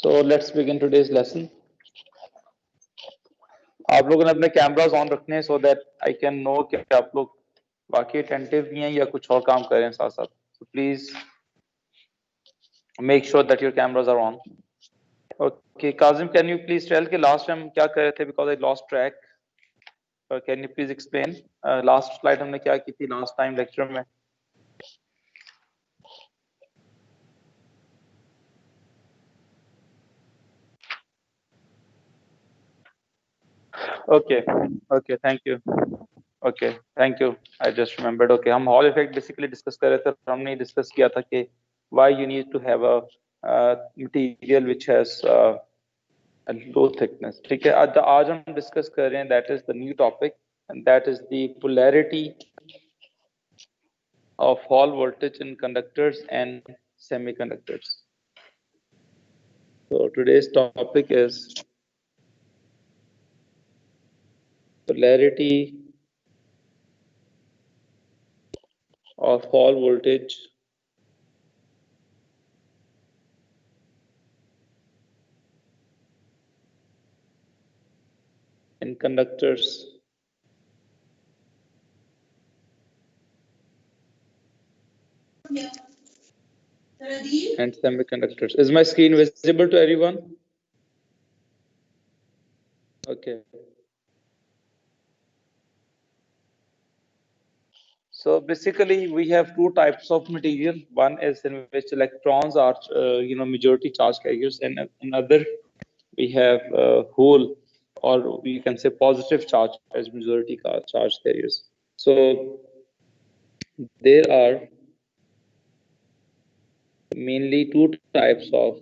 So let's begin today's lesson. आप लोगों ने अपने कैमरास ऑन रखने हैं so that I can know कि आप लोग वाकई attentive भी हैं या कुछ और काम कर रहे हैं साथ साथ. So please make sure that your cameras are on. Okay, Kazim, can you please tell कि last time क्या कर रहे थे because I lost track. Can you please explain? Last slide हमने क्या की थी last time lecture में? Okay, thank you. Okay, thank you. I just remembered. Okay, हम Hall effect basically discuss कर रहे थे. हमने discuss किया था कि why you need to have a material which has a low thickness. ठीक है. आज हम discuss कर रहे हैं. That is the new topic, and that is the polarity of Hall voltage in conductors and semiconductors. So today's topic is polarity of Hall voltage in conductors and semiconductors. Is my screen visible to everyone? Okay. So basically, we have two types of material. One is in which electrons are, majority charge carriers, and another we have hole, or we can say positive charge as majority charge carriers. So there are mainly two types of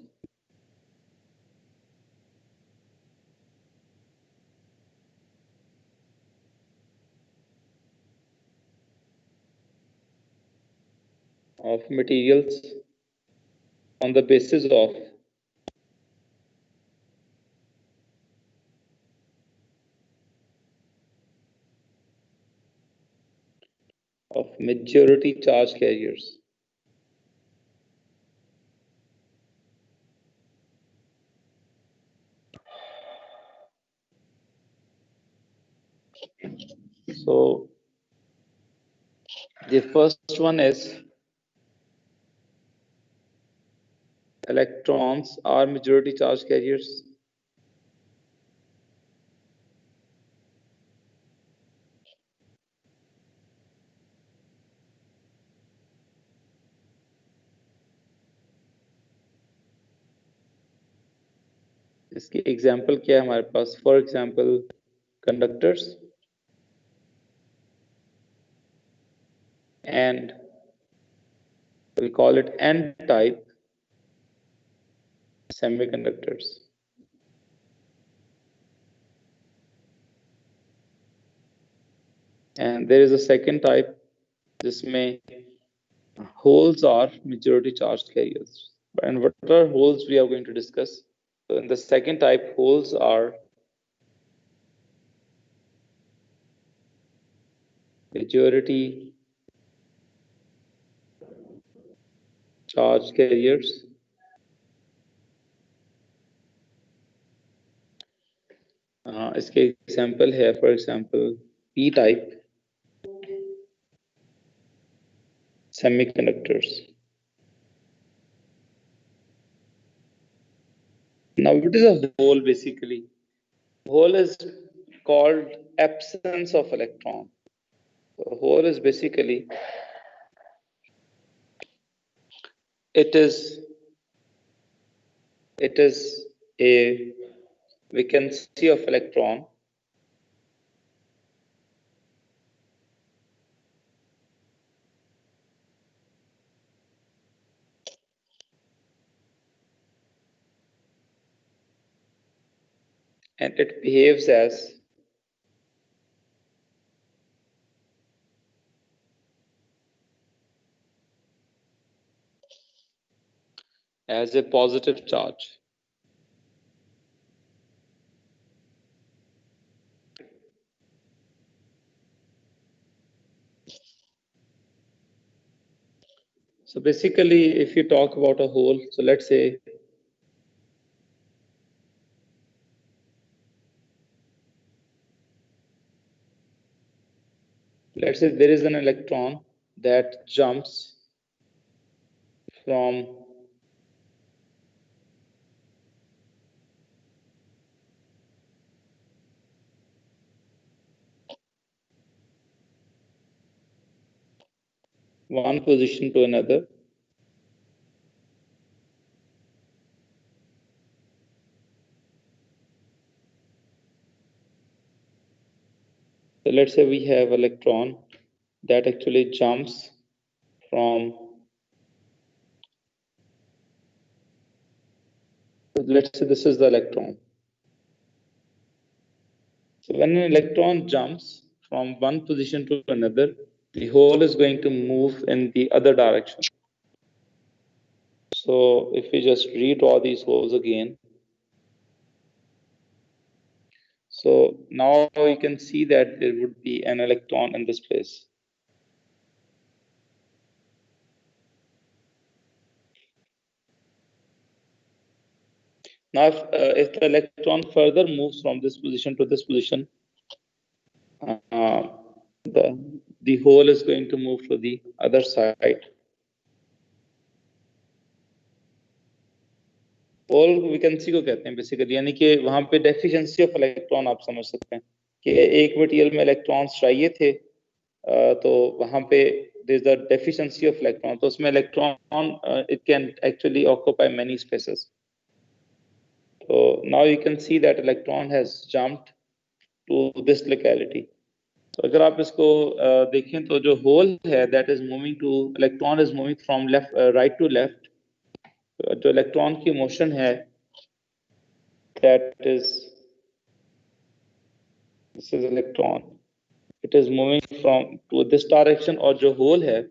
materials on the basis of majority charge carriers. So the first one is electrons are majority charge carriers. इसकी example क्या है हमारे पास? For example conductors and we'll call it N-type semiconductors. And there is a second type, जिसमें holes are majority charged carriers. And what are holes we are going to discuss? So in the second type, holes are majority charge carriers. इसके example है, for example P type semiconductors. Now, what is a hole basically? Hole is called absence of electron. So hole is basically it is a vacancy of electron and it behaves as a positive charge. So basically, if you talk about a hole, so let's say Let's say there is an electron that jumps from one position to another. So let's say we have electron that actually jumps from, let's say this is the electron. So when an electron jumps from one position to another, the hole is going to move in the other direction. So if we just redraw these holes again, so now you can see that there would be an electron in this place. Now, if the electron further moves from this position to this position, uh, the hole is going to move to the other side. Hole vacancy को कहते हैं basically, यानी कि वहां पे deficiency of electron आप समझ सकते हैं कि एक मटेरियल में इलेक्ट्रॉन्स चाहिए थे, तो वहां पे there is the deficiency of electron, तो उसमें electron it can actually occupy many spaces. So now you can see that electron has jumped to this locality. तो अगर आप इसको देखें तो जो होल है that is moving to, electron is moving from left right to left. जो electron की मोशन है that is, this is electron, it is moving from to this direction, और जो hole है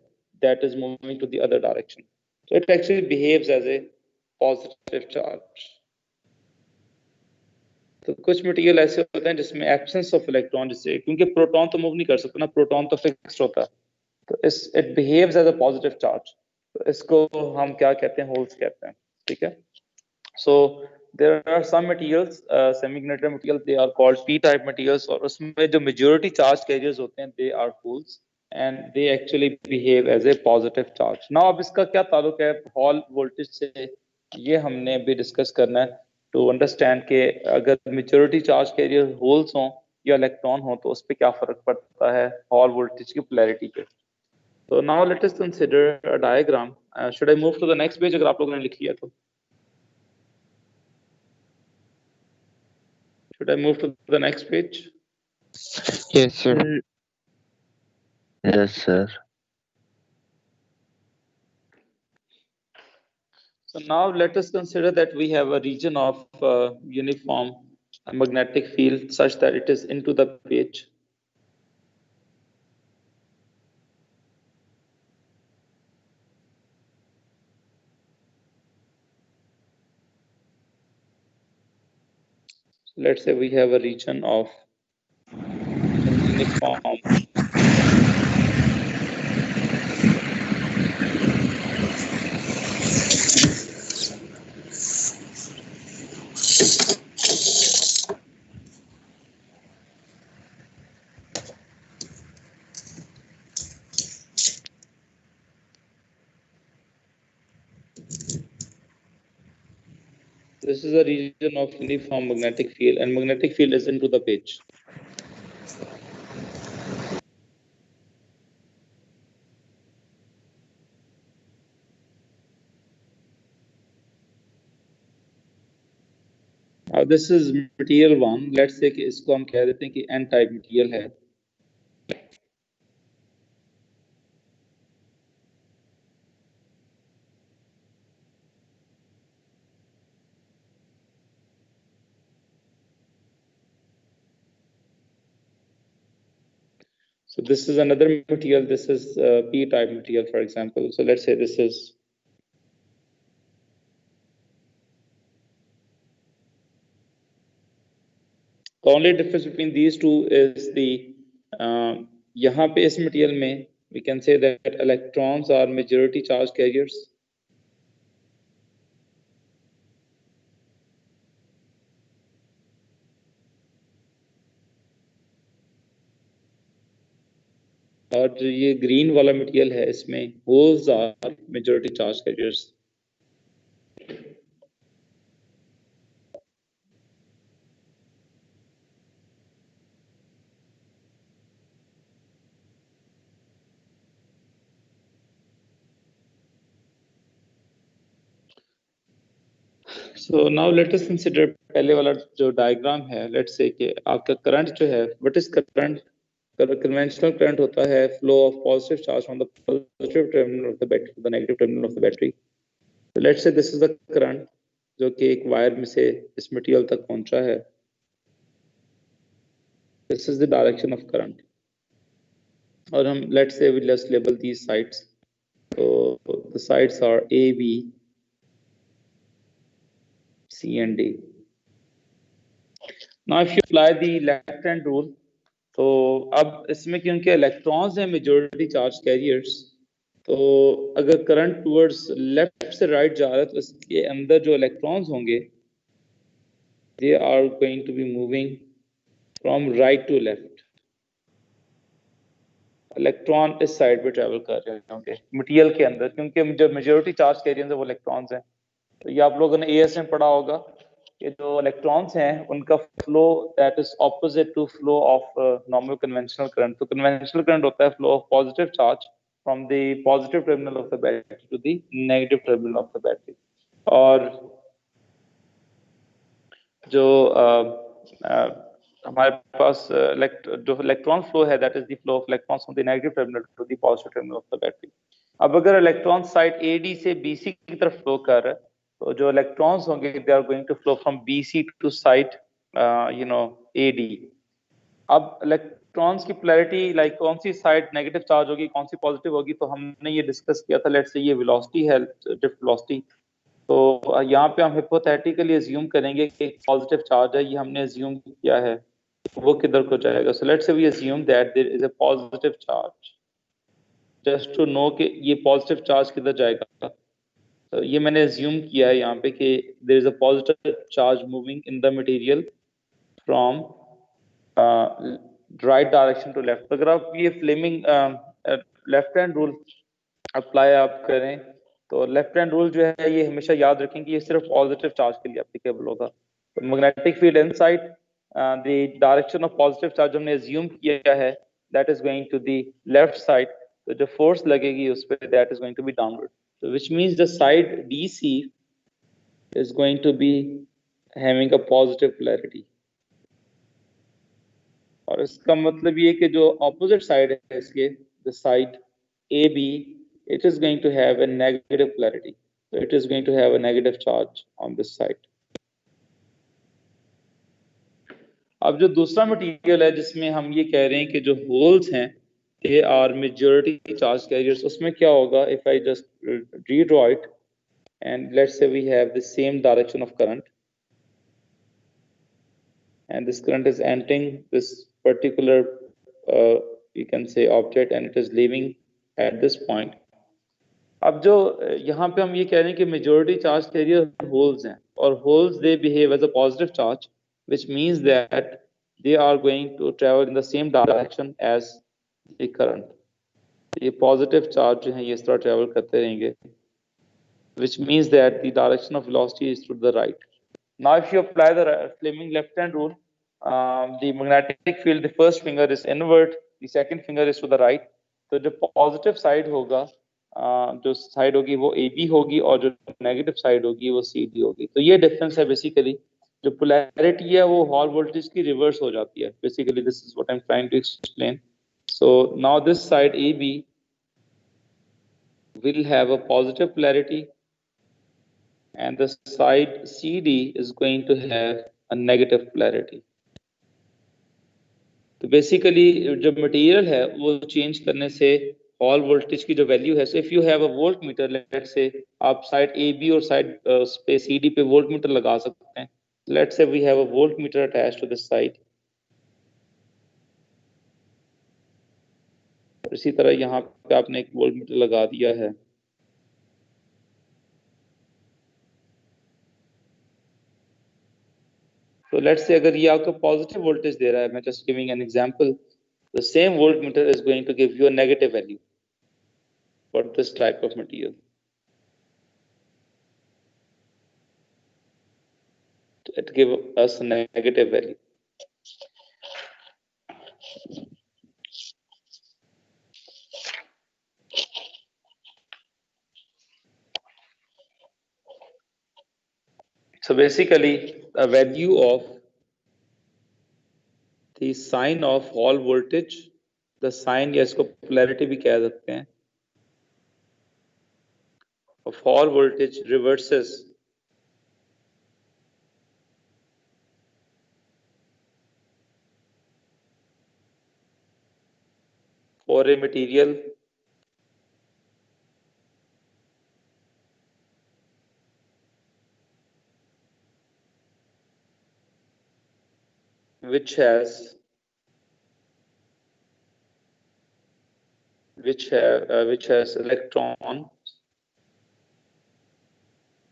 that is moving to the other direction. So it actually behaves as a positive charge. तो कुछ material ऐसे होते हैं जिसमें एब्सेंस ऑफ इलेक्ट्रॉन, जिससे क्योंकि प्रोटॉन तो मूव नहीं कर सकता ना, प्रोटॉन तो फिक्स्ड होता है, तो इस it behaves as a positive charge. तो इसको हम क्या कहते हैं, होल्स कहते हैं. ठीक है. So there are some materials, semiconductor materials, they are called p-type materials, और उसमें जो majority charge carriers होते हैं they are holes and they actually behave as a positive charge. Now अब इसका क्या ताल्लुक है हॉल वोल्टेज से, ये हमने भी डिस्कस करना है to understand कि अगर majority charge carrier holes हों या इलेक्ट्रॉन हो तो उस पर क्या फर्क पड़ता है हॉल वोल्टेज की पोलैरिटी पे. So now let us consider a diagram. Should I move to the next page अगर आप लोगों ने लिख लिया तो? Should I move to the next page? Yes, sir. Yes, sir. So now let us consider that we have a region of uniform magnetic field such that it is into the page. So let's say we have a region of uniform this is a region of uniform magnetic field and magnetic field is into the page. Now this is material 1. Let's say कि इसको हम कह देते हैं कि n type material है. So this is another material. This is p type material, for example. So let's say this is the only difference between these two is the यहाँ पे इस material में we can say that electrons are majority charge carriers. और जो ये green वाला material है इसमें holes are majority charge carriers. So now let us consider पहले वाला जो डायग्राम है, लेट्स से कि आपका करंट जो है, what is current? Conventional current होता है flow of positive charge from the positive terminal of the battery to the negative terminal of the battery. तो let's say this is the current जो कि एक वायर में से इस मटेरियल तक पहुंचा है। This is the direction of current. और हम let's say we let's label these sides. तो the sides are A B C and D. Now if you apply the left hand rule, तो अब इसमें क्योंकि इलेक्ट्रॉन्स हैं मेजॉरिटी चार्ज कैरियर्स, तो अगर करंट टुवर्ड्स लेफ्ट से राइट जा रहा है तो इसके अंदर जो इलेक्ट्रॉन्स होंगे they are going to be moving from right to left. Electron इस साइड पे ट्रेवल कर रहे होंगे मटेरियल के अंदर, क्योंकि जो मेजॉरिटी चार्ज कैरियर्स है वो इलेक्ट्रॉन्स हैं। तो ये आप लोगों ने एएस में पढ़ा होगा कि जो इलेक्ट्रॉन्स हैं उनका flow that is opposite to flow of normal conventional current. तो कन्वेंशनल करंट होता है flow of positive charge from the positive terminal of the battery to the negative terminal of the battery. और जो हमारे पास जो इलेक्ट्रॉन फ्लो है that is the flow of electrons from the negative terminal to the positive terminal of the battery. अब अगर electron side AD से BC की तरफ फ्लो कर रहा है, तो जो इलेक्ट्रॉन्स होंगे they are going to flow from BC to side AD. अब इलेक्ट्रॉन्स की पोलैरिटी लाइक कौन सी साइड नेगेटिव चार्ज होगी कौन सी पॉजिटिव होगी, तो हमने ये डिस्कस किया था। लेट्स से ये वेलोसिटी है, ड्रिफ्ट वेलोसिटी। तो यहाँ पे हम हिपोथेटिकली अज्यूम करेंगे कि पॉजिटिव चार्ज है, ये हमने अज्यूम किया है, वो किधर को जाएगा। So let's say we assume that there is a positive charge, just to know कि ये पॉजिटिव चार्ज किधर जाएगा। तो ये मैंने अज्यूम किया है यहाँ पे कि there is a positive charge moving in the material from right direction to left. अगर आप ये Fleming left hand rule apply आप करें, तो लेफ्ट हैंड रूल जो है ये हमेशा याद रखें कि ये सिर्फ पॉजिटिव चार्ज के लिए एप्लीकेबल होगा। तो magnetic field inside the direction of positive charge हमने अज्यूम किया है that is going to the left side. तो जो फोर्स लगेगी उस पर that is going to be downward, so which means the side DC is going to be having a positive polarity। और इसका मतलब ये कि जो ऑपोजिट साइड है इसके, the side AB, it is going to have a negative polarity, so it is going to have a negative charge on this side। अब जो दूसरा मटेरियल है जिसमें हम ये कह रहे हैं कि जो होल्स हैं they are majority charge carriers, उसमें क्या होगा if I just redraw it and let's say we have the same direction of current and this current is entering this particular you can say object and it is leaving at this point। अब जो यहाँ पे हम ये कह रहे हैं कि मेजॉरिटी चार्ज कैरियर होल्स हैं और holes they behave as a positive charge, which means that they are going to travel in the same direction as the current। ये पॉजिटिव चार्ज जो है ये इस तरह ट्रेवल करते रहेंगे, which means that the direction of velocity is to the right। Now, if you apply the Fleming left-hand rule, the magnetic field, the first finger is inward, the second finger is to the right। तो जो positive side होगा, जो side होगी वो AB होगी और जो negative side होगी वो CD होगी। तो ये डिफरेंस है बेसिकली। जो पोलैरिटी है वो हॉल वोल्टेज की रिवर्स हो जाती है। Basically this is what I am trying to explain. So now this side AB will have a positive polarity and the side CD is going to have a negative polarity। तो basically जो material है वो change करने से hall voltage की जो value है, so if you have a voltmeter, let's say आप साइड ए बी और साइड पे सी डी पे वोल्ट मीटर लगा सकते हैं। Let's say we have a voltmeter attached to this side. इसी तरह यहाँ पे आपने एक वोल्ट मीटर लगा दिया है। तो लेट्स से अगर ये आपको पॉजिटिव वोल्टेज दे रहा है, मैं just giving an example, the same voltmeter is going to give you a negative value for this type of material. It gives us a negative value. So basically, a value of the sign of Hall voltage, the sign या इसको polarity भी कह सकते हैं, of Hall voltage reverses for a material which has electron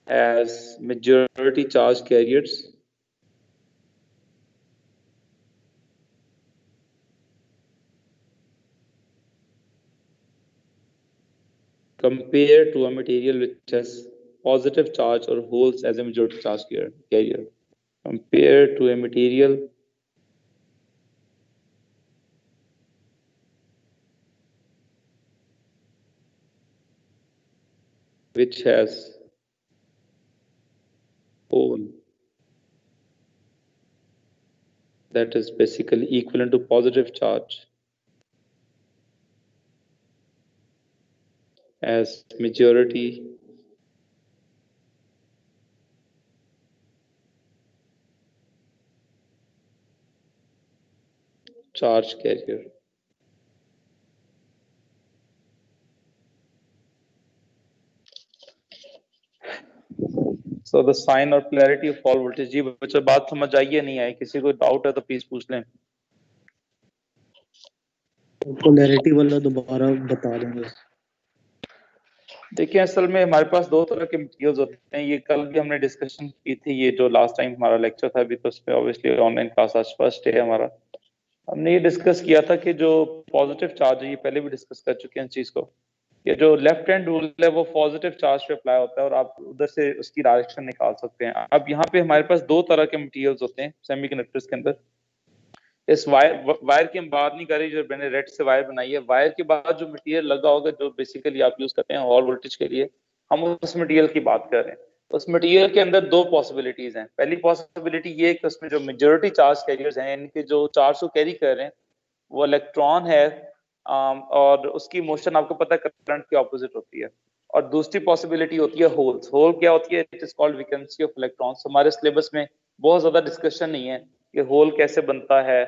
as majority charge carriers compared to a material which has positive charge or holes as a majority charge carrier. Compared to a material which has hole that is basically equivalent to positive charge as majority charge carrier. So the sign or polarity of Hall voltage. जी बच्चों बात समझ आई है नहीं आई, किसी को doubt है तो please पूछ लें. पोलैरिटी वाला दोबारा बता देंगे. देखिए असल में हमारे पास दो तरह के मटेरियल्स होते हैं. ये कल भी हमने डिस्कशन की थी, ये जो लास्ट टाइम हमारा लेक्चर था अभी, तो उसमें ऑब्वियसली ऑनलाइन क्लास आज फर्स्ट डे है हमारा. हमने ये डिस्कस किया था कि जो पॉजिटिव चार्ज है, ये पहले भी डिस्कस कर चुके हैं इस चीज को, ये जो लेफ्ट हैंड रूल है वो पॉजिटिव चार्ज पे अप्लाई होता है और आप उधर से उसकी डायरेक्शन निकाल सकते हैं. अब यहाँ पे हमारे पास दो तरह के मटेरियल्स होते हैं सेमीकंडक्टर्स के अंदर. इस वायर की हम बात नहीं कर रही जो मैंने रेड से वायर बनाई है. वायर के बाद जो मटेरियल लगा होगा जो बेसिकली आप यूज करते हैं हॉल वोल्टेज के लिए, हम उस मटेरियल की बात कर रहे हैं. उस मटेरियल के अंदर दो पॉसिबिलिटीज हैं. पहली पॉसिबिलिटी ये है कि उसमें जो मेजॉरिटी चार्ज कैरियर्स हैं, यानी कि जो चार्ज को कैरी कर रहे हैं वो इलेक्ट्रॉन है, और उसकी मोशन आपको पता है करंट के ऑपोजिट होती है. और दूसरी पॉसिबिलिटी होती है होल्स. होल क्या होती है? It is called vacancy of electrons. हमारे सिलेबस में बहुत ज्यादा डिस्कशन नहीं है कि होल कैसे बनता है.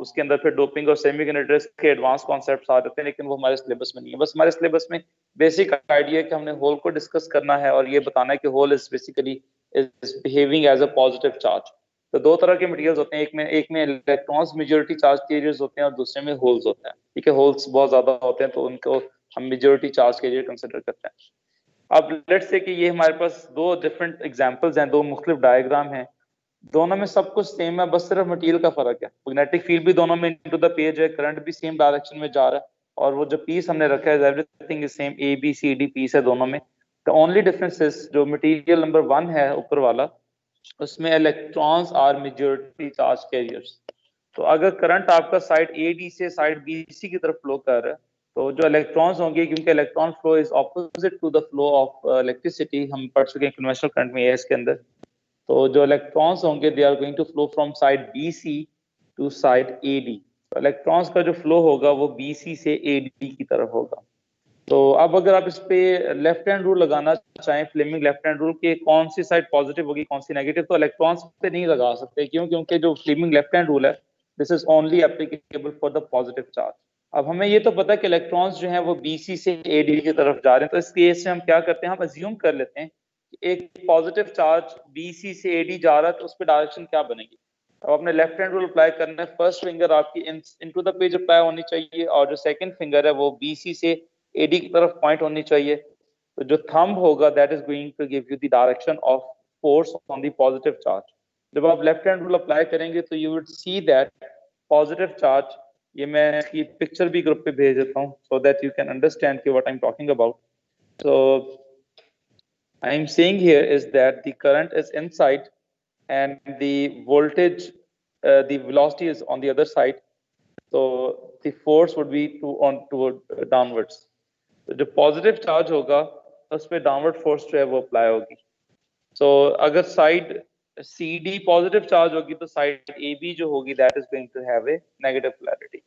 उसके अंदर फिर डोपिंग और सेमीकंडक्टर्स के एडवांस कॉन्सेप्ट्स आ जाते हैं, लेकिन वो हमारे सिलेबस में नहीं है. बस हमारे सिलेबस में बेसिक आइडिया है कि हमने होल को डिस्कस करना है और ये बताना है कि hole is basically is behaving as a positive charge. तो दो तरह के मटेरियल्स होते हैं, एक में इलेक्ट्रॉन्स मेजॉरिटी चार्ज कैरियर्स होते हैं और दूसरे में होल्स होते हैं. ठीक है, होल्स बहुत ज्यादा होते हैं तो उनको हम मेजॉरिटी चार्ज कैरियर कंसिडर करते हैं. अब लेट्स से कि ये हमारे पास दो डिफरेंट एग्जांपल्स हैं, दो मुख्तलिफ डायग्राम हैं, दोनों में सब कुछ सेम है, बस सिर्फ मटेरियल का फर्क है. मैग्नेटिक फील्ड भी दोनों में इनटू द पेज है, करंट भी सेम डायरेक्शन में जा रहा है, और वो जो पीस हमने रखा है everything is same, A B C D piece है दोनों में. द ओनली डिफरेंस इज जो मटेरियल नंबर 1 है ऊपर वाला, उसमें electrons are majority charge carriers. तो अगर करंट आपका साइड ए डी से साइड बी सी की तरफ फ्लो कर रहा है, तो जो इलेक्ट्रॉन्स होंगे, क्योंकि electron flow is opposite to the flow of electricity, हम पढ़ चुके हैं कन्वेंशनल करंट में है इसके अंदर. तो जो इलेक्ट्रॉन्स होंगे they are going to flow from side B C to side A D. तो इलेक्ट्रॉन्स का जो फ्लो होगा वो बी सी से ए डी की तरफ होगा. तो अब अगर आप इस पे लेफ्ट हैंड रूल लगाना चाहें, फ्लेमिंग लेफ्ट हैंड रूल के कौन सी साइड पॉजिटिव होगी कौन सी नेगेटिव, तो इलेक्ट्रॉन्स पे नहीं लगा सकते. क्यों? क्योंकि जो फ्लेमिंग लेफ्ट हैंड रूल है this is only applicable for the positive charge. अब हमें ये तो पता है कि इलेक्ट्रॉन्स जो हैं वो बीसी से एडी की तरफ जा रहे हैं, तो इस केस में हम क्या करते हैं, हम अज्यूम कर लेते हैं कि एक पॉजिटिव चार्ज बीसी से एडी जा रहा है, तो उस पर डायरेक्शन क्या बनेगी. अब आपने लेफ्ट हैंड रूल अप्लाई करना है. फर्स्ट फिंगर आपकी इनटू द पेज अप्लाई होनी चाहिए, और जो सेकंड फिंगर है वो बीसी से एडी की तरफ पॉइंट होनी चाहिए. तो जो थंब होगा that is going to give you the direction of force on the positive charge. जब आप लेफ्ट हैंड रूल अप्लाई करेंगे तो you would see that positive charge ये मैं इसकी पिक्चर भी ग्रुप पे भेज देता हूँ so that you can understand कि what I'm talking about. So I'm saying here is that the current is inside and the voltage, the velocity is on the other side. So the force would be toward downwards. तो जो positive charge होगा उस पर downward force जो है वो apply होगी. So अगर side C D positive charge होगी तो साइड ए बी जो होगी that is going to have a negative polarity.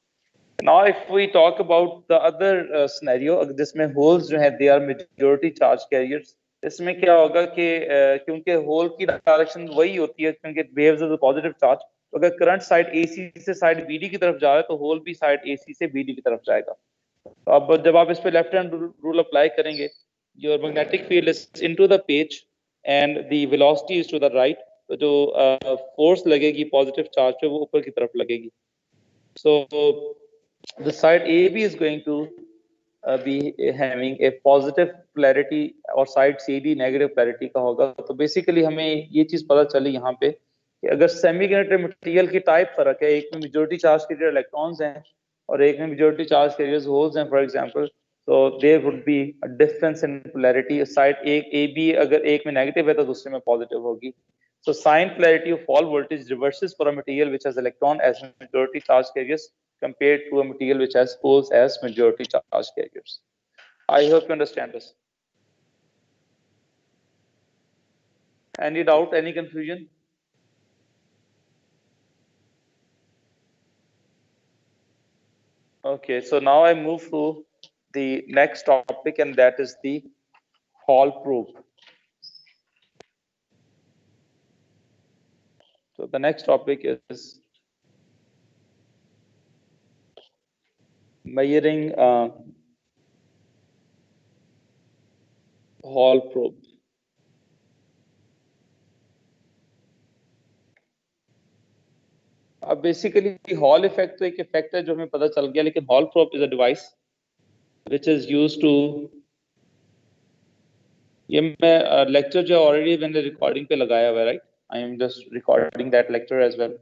Now if we talk about the other scenario जिसमें होल्स जो है they are majority charge carriers, इसमें क्या होगा कि क्योंकि होल की डायरेक्शन वही होती है क्योंकि waves is a positive charge, तो अगर करंट साइड एसी से साइड बीडी की तरफ जा रहा है तो होल भी साइड एसी से बीडी की तरफ जाएगा. तो अब जब आप इस पे लेफ्ट हैंड रूल अप्लाई करेंगे, your magnetic field is into the page and the velocity is to the right, तो जो फोर्स लगेगी पॉजिटिव चार्ज पे वो ऊपर की तरफ लगेगी. So the side A B is going to be having a positive polarity और side C D negative polarity का होगा. तो बेसिकली हमें ये चीज पता चली यहाँ पे कि अगर सेमीकंडक्टर मटेरियल की टाइप फर्क है, एक में मेजॉरिटी चार्ज कैरियर इलेक्ट्रॉन्स हैं और एक में मेजॉरिटी चार्ज कैरियर्स होल्स हैं फॉर एग्जांपल, तो there would be a difference in polarity. Side एक ए बी अगर एक में नेगेटिव है तो दूसरे में पॉजिटिव होगी. So sign polarity of fall voltage reverses for a material which has electron as majority charge carriers compared to a material which has holes as majority charge carriers. I hope you understand this. Any doubt, any confusion? Okay, so now I move to the next topic, and that is the Hall probe. So the next topic is measuring Hall probe. अब basically hall effect तो एक effect है जो हमें पता चल गया, लेकिन Hall probe is a device which is used to, ये मैं लेक्चर जो ऑलरेडी मैंने रिकॉर्डिंग पे लगाया हुआ है, right, I am just recording that lecture as well.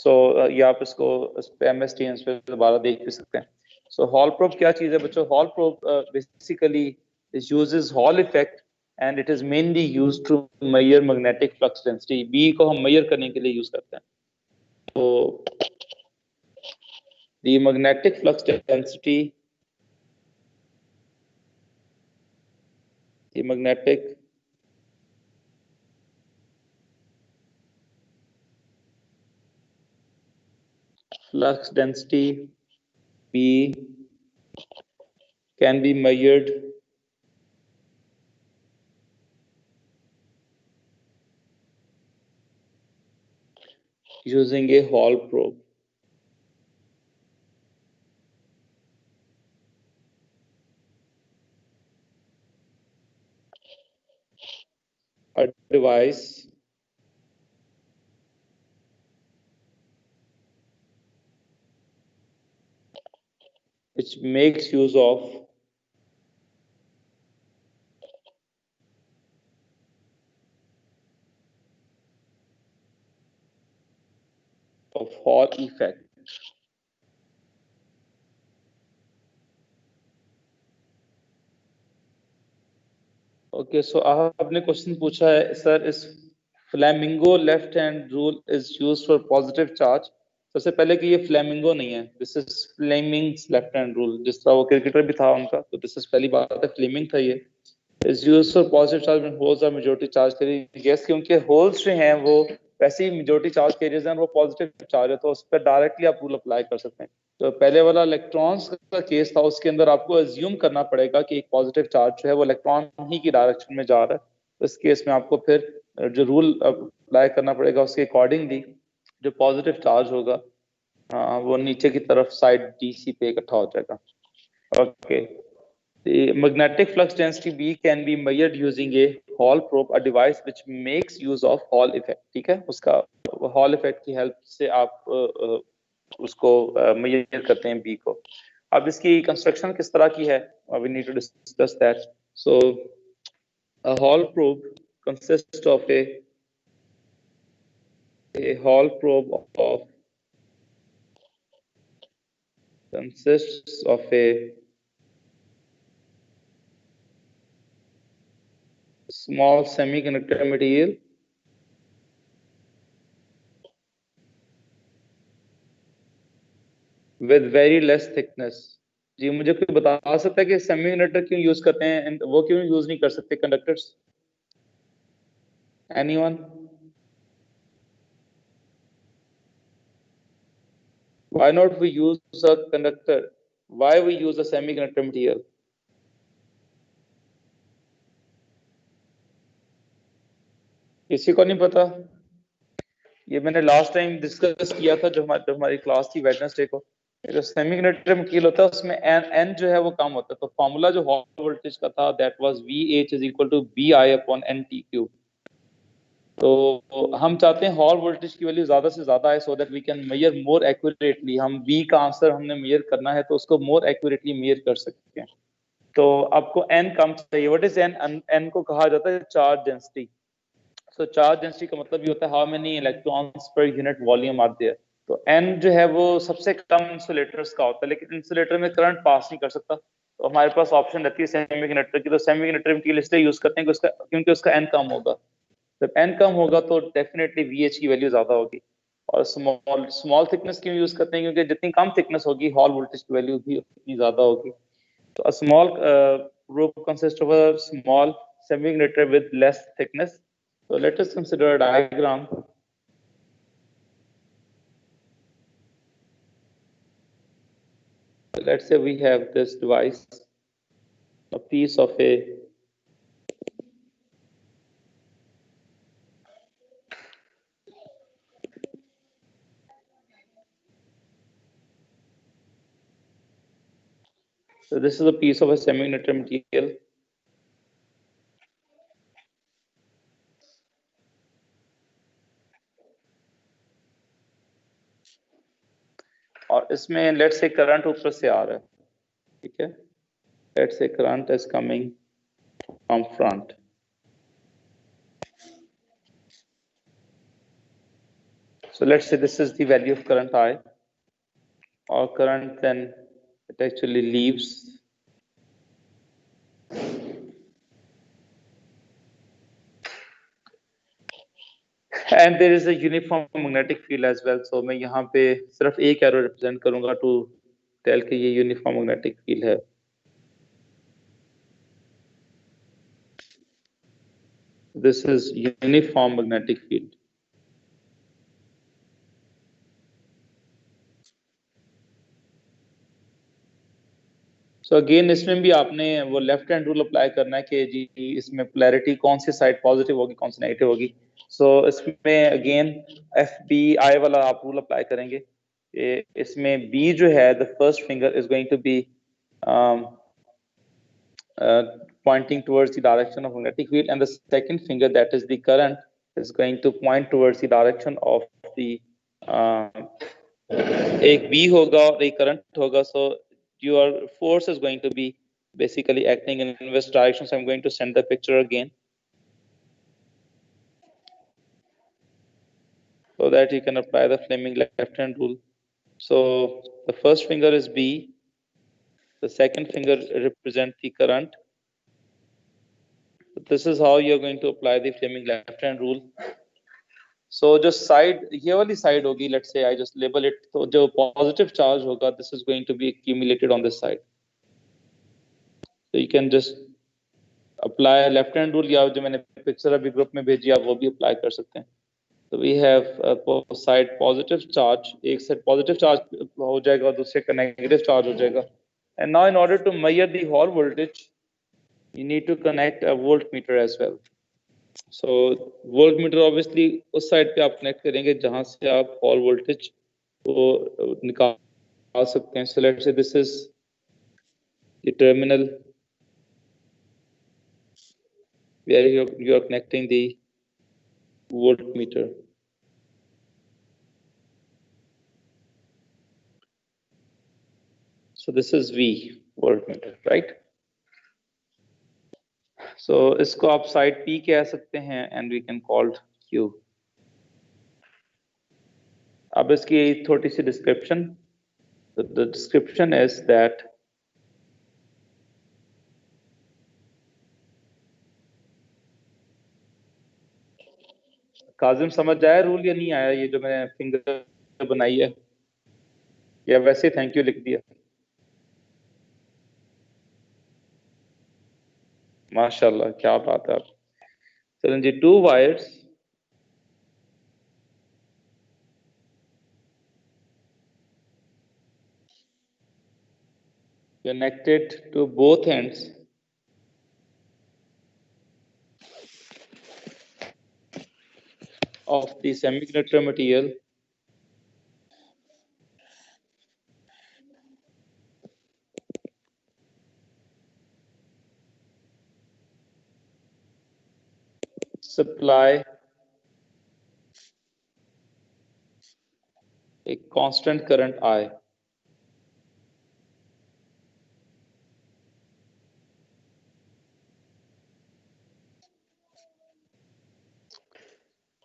So ये आप इसको इस पे एमएस टीम्स पे दोबारा देख भी सकते हैं. सो हॉल प्रोब क्या चीज है बच्चों? Hall probe basically it uses Hall effect and it is mainly used to measure magnetic flux density. B को हम मेजर करने के लिए यूज करते हैं. तो the magnetic flux density, the magnetic flux density B can be measured using a Hall probe. A device which makes use of Hall effect. Okay, so आपने question पूछा है सर, इस flamingo left hand rule is used for positive charge. सबसे पहले कि ये flamingo नहीं है, this is Fleming's left hand rule. जिस तरह वो क्रिकेटर भी था उनका, तो दिस इज पहली बात है, फ्लेमिंग था ये. is used for positive charge when holes are majority charge carrier. yes, क्योंकि होल्स जो हैं वो वैसे ही मेजॉरिटी चार्ज कैरियर्स हैं और वो पॉजिटिव चार्ज है, तो उस पर डायरेक्टली आप रूल अप्लाई कर सकते हैं. तो पहले वाला इलेक्ट्रॉन्स का केस था, उसके अंदर आपको अज्यूम करना पड़ेगा कि एक पॉजिटिव चार्ज जो है वो इलेक्ट्रॉन ही की डायरेक्शन में जा रहा है. तो इस केस में आपको फिर जो रूल अप्लाई करना पड़ेगा उसके अकॉर्डिंगली जो पॉजिटिव चार्ज होगा वो नीचे की तरफ साइड डीसी पे इकट्ठा हो जाएगा. Okay. The magnetic flux density B can be measured using a Hall probe, a device which makes use of Hall effect. ठीक है, उसका Hall effect की हेल्प से आप उसको मेजर करते हैं B को. अब इसकी कंस्ट्रक्शन किस तरह की है? We need to discuss that. So a Hall probe consists of a Hall probe of consists of a small semiconductor material with very less thickness. जी मुझे कोई बता सकता है कि सेमीकंडक्टर क्यों यूज करते हैं and वो क्यों यूज नहीं कर सकते conductors? Anyone? Why not we use a conductor? Why we use a semiconductor material? किसी को नहीं पता? ये मैंने लास्ट टाइम डिस्कस किया था जो हमारी क्लास थी वेडनेसडे को। जो सेमीकंडक्टर मटेरियल होता है उसमें एन जो है वो कम होता है, तो फॉर्मूला जो हॉल वोल्टेज का था that was VH is equal to BI upon NT cube. तो हम चाहते हैं हॉल वोल्टेज की वैल्यू ज्यादा से ज्यादा है so that we can measure more accurately. हम V का आंसर हमने मेजर करना है तो उसको मोर एक्यूरेटली मेजर कर सकते हैं। तो आपको n कम चाहिए। What is n? n को कहा जाता है charge density. So charge density का मतलब ये होता है how many electrons per unit volume are there. तो n जो है वो सबसे कम इंसुलेटर्स का होता है, लेकिन इंसुलेटर में करंट पास नहीं कर सकता, तो हमारे पास ऑप्शन रहती है सेमीकंडक्टर की। तो सेमीकंडक्टर मटेरियल इसलिए यूज करते हैं कि उसका क्योंकि उसका n कम होगा। जब n कम होगा तो डेफिनेटली VH की वैल्यू ज्यादा होगी। और स्मॉल स्मॉल थिकनेस क्यों यूज करते हैं? क्योंकि जितनी कम थिकनेस होगी हॉल वोल्टेज की वैल्यू भी उतनी ज्यादा होगी। So a small group consists of a small semiconductor with less thickness. So let us consider a diagram. So let's say we have this device, a piece of a so this is a piece of a semiconductor material. और इसमें let's say current ऊपर से आ रहा है, ठीक है? Let's say current is coming from front. So let's say this is the value of current I, or current then it actually leaves and there is a uniform magnetic field as well. So मैं यहाँ पे सिर्फ एक arrow represent करूंगा to tell कि ये uniform magnetic field है। This is uniform magnetic field. So again इसमें भी आपने वो लेफ्ट हैंड रूल अप्लाई करना है कि जी इसमें पोलैरिटी कौन सी साइड पॉजिटिव होगी कौन सी नेगेटिव होगी। सो इसमें अगेन FBI वाला आप रूल अप्लाई करेंगे। इसमें B जो है the first finger is going to be pointing towards the direction of magnetic field, and the second finger, that is the current, is going to point towards the direction of the एक B होगा और एक current होगा. So your force is going to be basically acting in inverse direction. So I'm going to send the picture again so that you can apply the Fleming left hand rule. So the first finger is B, the second finger represents the current. This is how you're going to apply the Fleming left hand rule. So just side, ये वाली side होगी, let's say I just label it, तो जो positive charge होगा this is going to be accumulated on this side. So you can just apply left hand rule, या जो मैंने picture अभी group में भेजी आप वो भी apply कर सकते हैं. So we have side positive charge, एक side positive charge हो जाएगा और दूसरे का negative charge हो जाएगा. And now in order to measure the Hall voltage, you need to connect a voltmeter as well. So voltmeter obviously उस side पे आप कनेक्ट करेंगे जहां से आप हॉल वोल्टेज को निकाल सकते हैं. So let's say this is the terminal where you are connecting the voltmeter. So this is V voltmeter, right? So इसको आप साइड P कह सकते हैं and we can call Q. अब इसकी थोड़ी सी description. So the description is that Kazim समझ आया रूल या नहीं आया, ये जो मैंने फिंगर बनाई है, या वैसे थैंक यू लिख दिया? माशाल्लाह, क्या बात है आप। चलें जी, 2 wires connected to both ends of the semiconductor material supply a constant current I.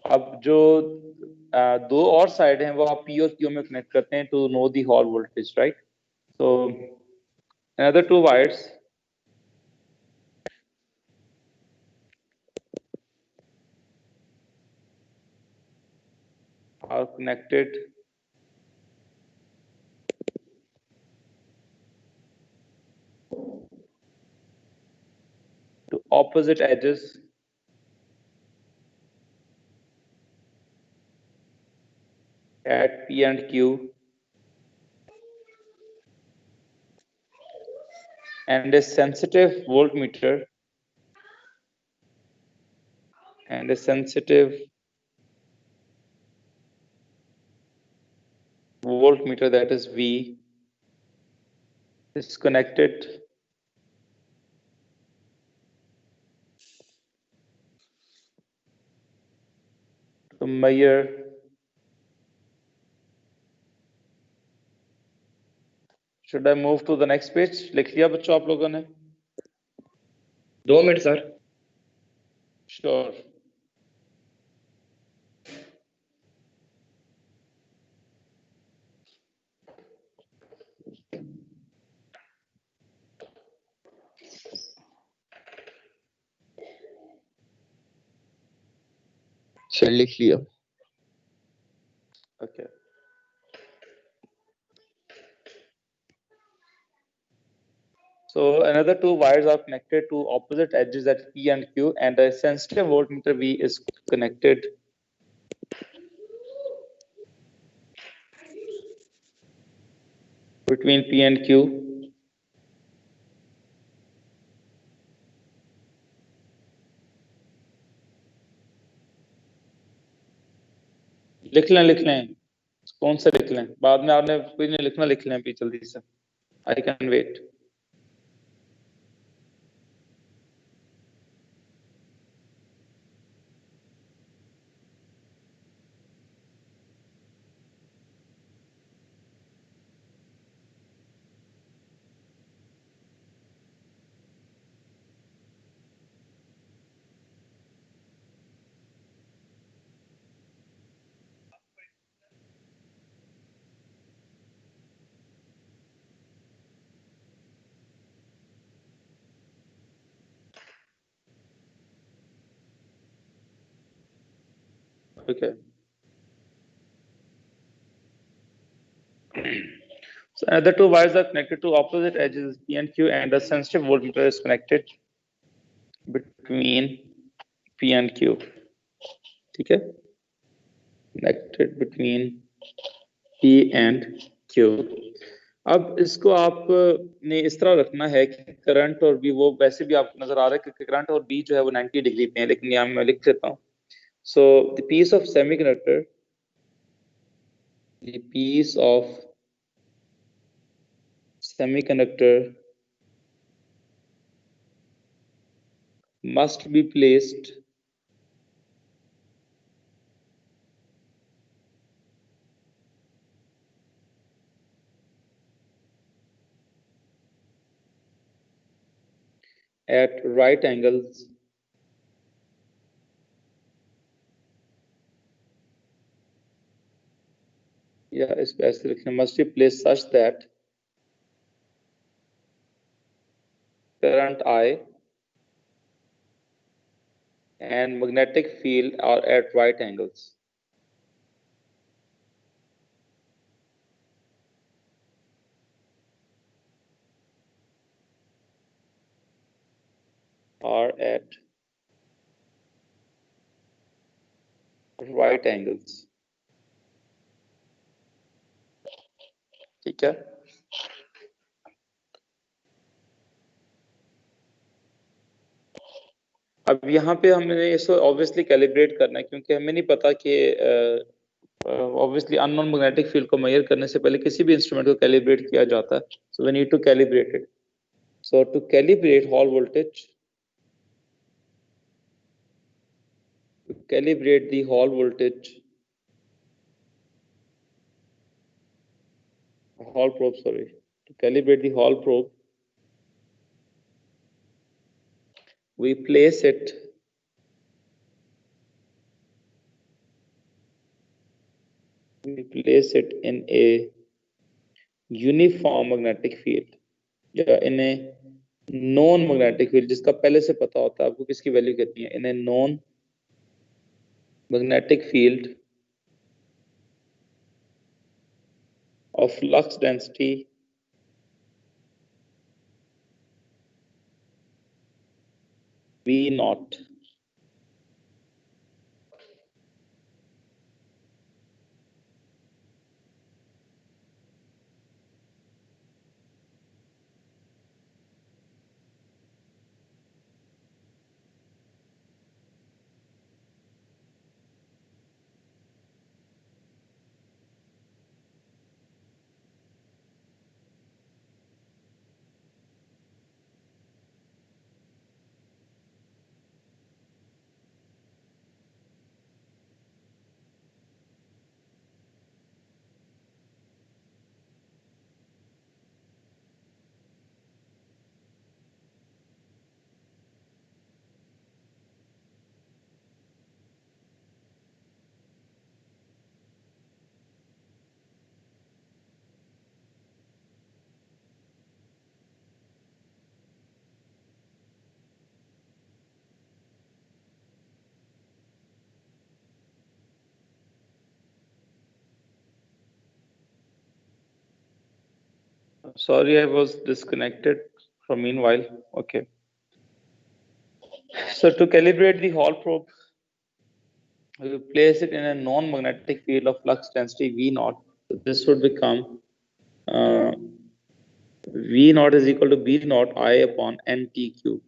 अब जो दो और साइड हैं वो आप P और Q में कनेक्ट करते हैं to know the Hall voltage, right? So another 2 wires are connected to opposite edges at P and Q, and a sensitive voltmeter that is V is connected to measure should I move to the next page? लिख लिया बच्चों आप लोगों ने? 2 minute sir. Sure. Sir लिख लिया। Okay. So another 2 wires are connected to opposite edges at P and Q, and a sensitive voltmeter V is connected between P and Q. लिख लें कौन सा लिख लें, बाद में आपने कोई नहीं लिखना, लिख लें अभी जल्दी से, I can wait. Okay. So another 2 wires are connected to opposite edges P and Q, and a sensitive voltmeter is connected between P and Q. ठीक है, connected between P and Q. अब इसको आपने इस तरह रखना है कि करंट और बी, वो वैसे भी आपको नजर आ रहा है कि करंट और बी जो है वो 90 डिग्री पे है, लेकिन यहाँ मैं लिख देता हूँ। So the piece of semiconductor must be placed at right angles या इस पे ऐसे लिखना, must be placed such that current I and magnetic field are at right angles. Are at right angles. ठीक है. अब यहाँ पे हमने इसको ऑब्वियसली कैलिब्रेट करना है, क्योंकि हमें नहीं पता कि ऑब्वियसली अननोन मैग्नेटिक फील्ड को मेजर करने से पहले किसी भी इंस्ट्रूमेंट को कैलिब्रेट किया जाता है. So we need to calibrate it. So to calibrate Hall voltage, to calibrate the hall voltage, hall probe, sorry, to calibrate the hall probe, we place it in a uniform magnetic field या in a known magnetic field, जिसका पहले से पता होता है आपको किसकी value कितनी है. in a known magnetic field of flux density V naught. Sorry, I was disconnected from meanwhile. Okay. So to calibrate the Hall probe, we will place it in a non-magnetic field of flux density V naught. So this would become V naught is equal to B naught I upon NTQ.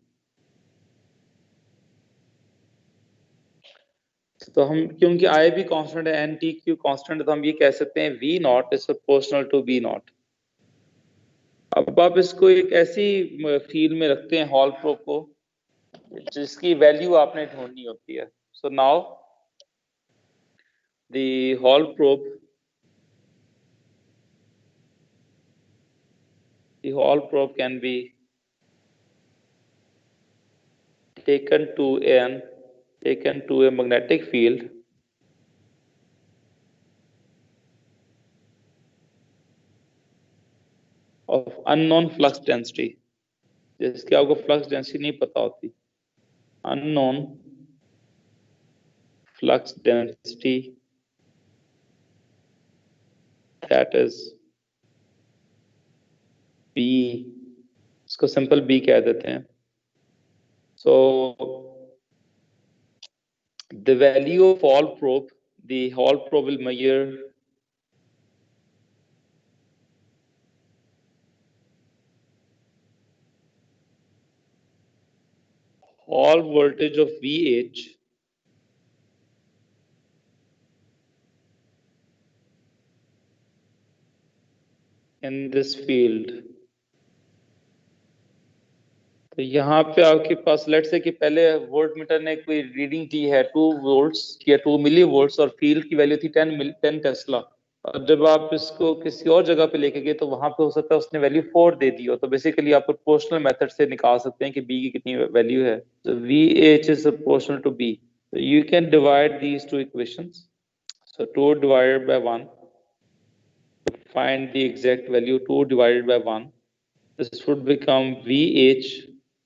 तो हम क्योंकि I भी constant है, NTQ constant है, तो हम ये कह सकते हैं V naught is proportional to B naught. अब आप इसको एक ऐसी फील्ड में रखते हैं हॉल प्रोब को जिसकी वैल्यू आपने ढूंढनी होती है. So now the hall probe, can be taken to a magnetic field of unknown flux density, जिसकी आपको फ्लक्स डेंसिटी नहीं पता होती. unknown flux density, that is B, इसको सिंपल B कह देते हैं. So the value of Hall probe, the Hall probe will measure Hall voltage of VH in this field. तो यहाँ पे आपके पास लेट से कि पहले वोल्ट मीटर ने कोई रीडिंग दी है 2 वोल्ट्स या 2 मिली वोल्ट्स और फील्ड की वैल्यू थी 10 टेस्ला. और जब आप इसको किसी और जगह पे लेके गए तो वहां पे हो सकता है उसने वैल्यू 4 दे दी हो. तो बेसिकली आप प्रोपोर्शनल मेथड से निकाल सकते हैं कि बी की कितनी वैल्यू है. तो VH इज proportional to B. You can divide these two equations. So 2 divided by 1 find the exact value 2 divided by 1. This would become VH.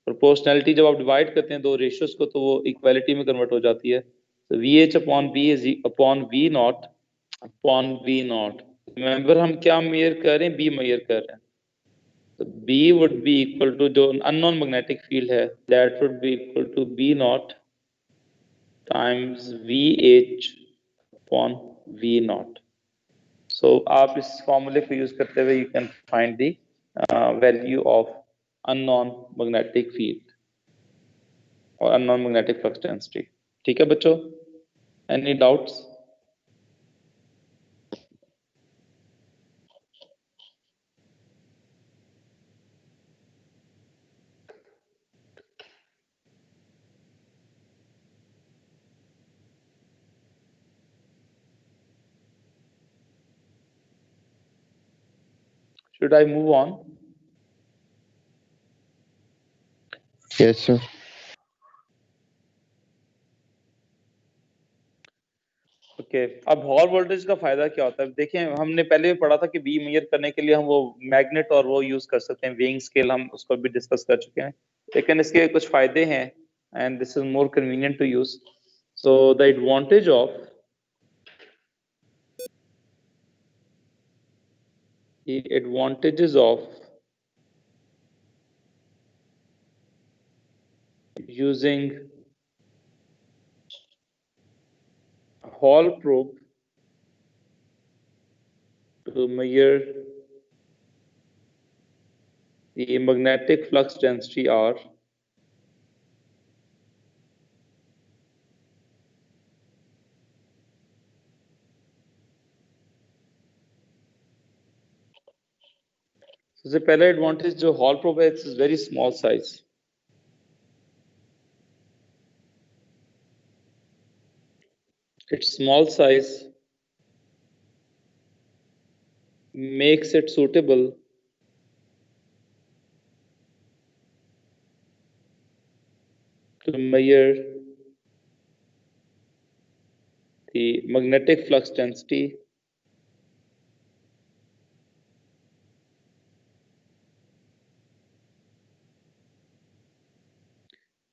Proportionality जब आप डिवाइड करते हैं दो रेशियोज को तो वो इक्वालिटी में कन्वर्ट हो जाती है. So VH upon B is upon V naught upon V naught. Remember हम क्या मेजर कर रहे हैं? B मेजर कर रहे हैं. So B would be equal to जो unknown magnetic field है that would be equal to B naught times VH upon V naught. So आप इस फॉर्मूले को यूज करते हुए you can find the value of unknown magnetic field और unknown magnetic flux density. ठीक है बच्चों? Any doubts? Should I move on? Yes, sir. Okay अब हॉल वोल्टेज का फायदा क्या होता है? देखिए हमने पहले भी पढ़ा था कि बी मेजर करने के लिए हम वो मैग्नेट और वो यूज कर सकते हैं, वेइंग स्केल, हम उसको भी डिस्कस कर चुके हैं. लेकिन इसके कुछ फायदे हैं and this is more convenient to use. So the advantage of the advantages of using Hall probe to measure the magnetic flux density are सबसे पहला एडवांटेज जो हॉल प्रोब है, it's very small size. Its small size makes it suitable to measure the magnetic flux density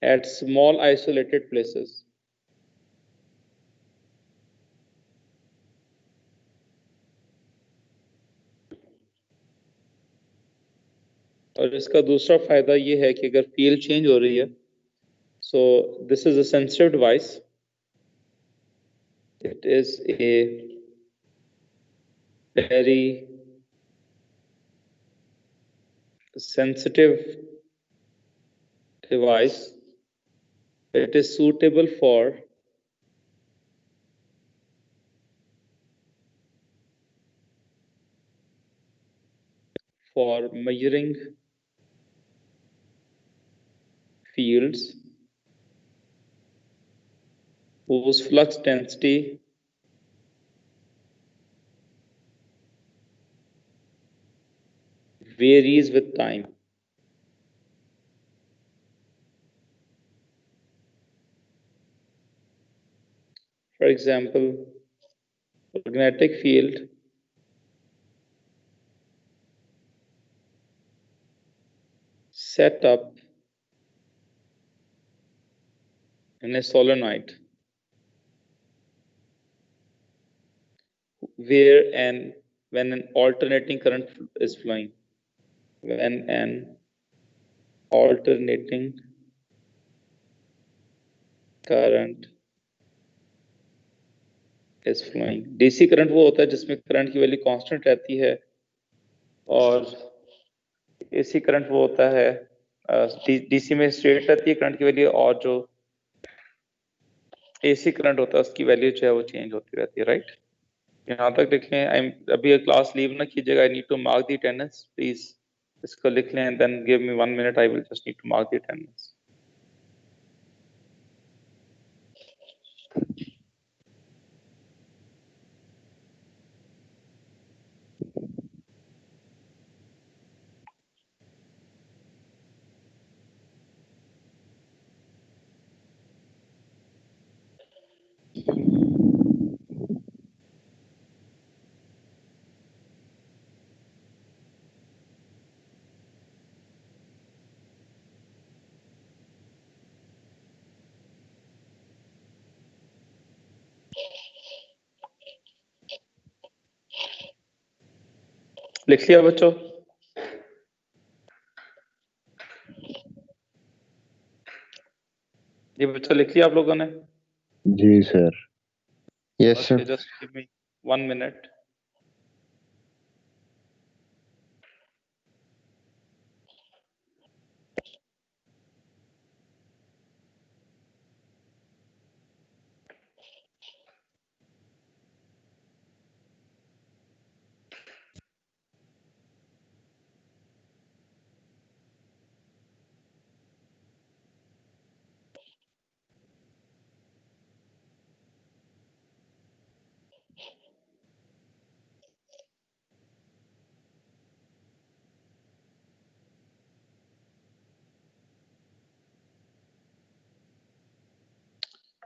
at small isolated places. और इसका दूसरा फायदा ये है कि अगर फील्ड चेंज हो रही है, so this is a sensitive device. It is a very sensitive device. It is suitable for measuring fields whose flux density varies with time. For example, magnetic field set up in a solenoid where when an alternating current is flowing, when an alternating current is flowing. DC current वो होता है जिसमें current की value constant रहती है, और AC current वो होता है DC में स्ट्रेट रहती है करंट की वैल्यू, और जो AC करंट होता है उसकी वैल्यू जो है वो चेंज होती रहती है. राइट, यहाँ तक लिख लें. अभी क्लास लीव ना कीजिएगा. I need to mark the attendance please. इसको लिख लें and then give me 1 minute. I will just need to mark the attendance. लिख लिया बच्चों? जी बच्चों, लिख लिया आप लोगों ने? जी sir. Yes Okay, sir. just give me 1 minute.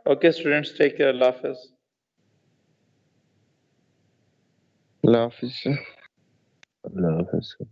Okay, students, take care. Allah Hafiz. अल्लाह हाफिज सर। अल्लाह हाफिज सर।